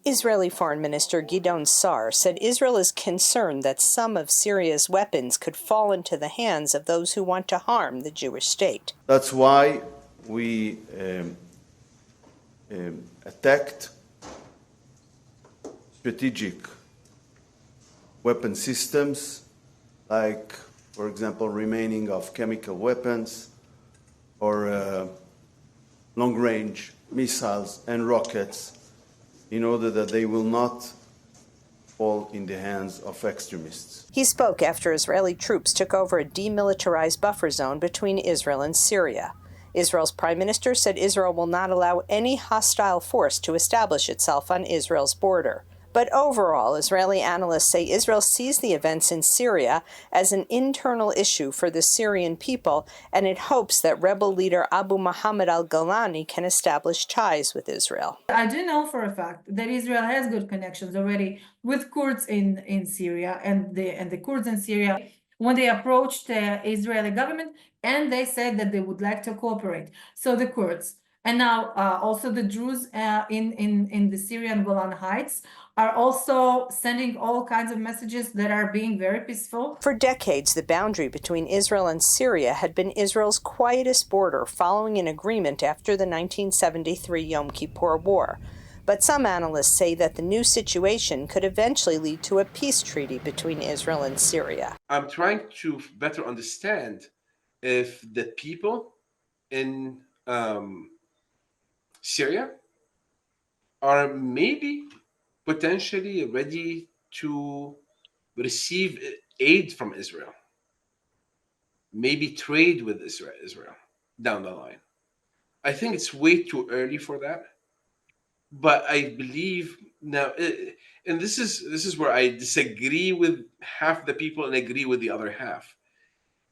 Israeli Foreign Minister Gidon Sa'ar said Israel is concerned that some of Syria's weapons could fall into the hands of those who want to harm the Jewish state. That's why we attacked strategic weapon systems, like, for example, remaining of chemical weapons or long-range missiles and rockets, in order that they will not fall in the hands of extremists. He spoke after Israeli troops took over a demilitarized buffer zone between Israel and Syria. Israel's prime minister said Israel will not allow any hostile force to establish itself on Israel's border. But overall, Israeli analysts say Israel sees the events in Syria as an internal issue for the Syrian people, and it hopes that rebel leader Abu Muhammad al-Golani can establish ties with Israel. I do know for a fact that Israel has good connections already with Kurds in Syria, and the Kurds in Syria, when they approached the Israeli government, and they said that they would like to cooperate. So the Kurds, and now also the Druze in the Syrian Golan Heights, are also sending all kinds of messages that are being very peaceful. For decades, the boundary between Israel and Syria had been Israel's quietest border following an agreement after the 1973 Yom Kippur War. But some analysts say that the new situation could eventually lead to a peace treaty between Israel and Syria. I'm trying to better understand if the people in Syria are maybe potentially ready to receive aid from Israel, maybe trade with Israel down the line. I think it's way too early for that, but I believe now, and this is where I disagree with half the people and agree with the other half.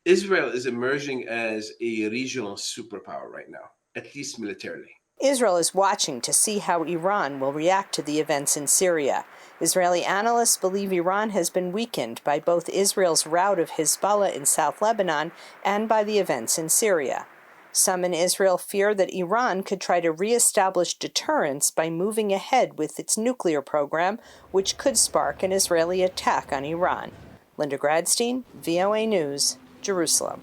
Israel is emerging as a regional superpower right now, at least militarily. Israel is watching to see how Iran will react to the events in Syria. Israeli analysts believe Iran has been weakened by both Israel's rout of Hezbollah in South Lebanon and by the events in Syria. Some in Israel fear that Iran could try to reestablish deterrence by moving ahead with its nuclear program, which could spark an Israeli attack on Iran. Linda Gradstein, VOA News, Jerusalem.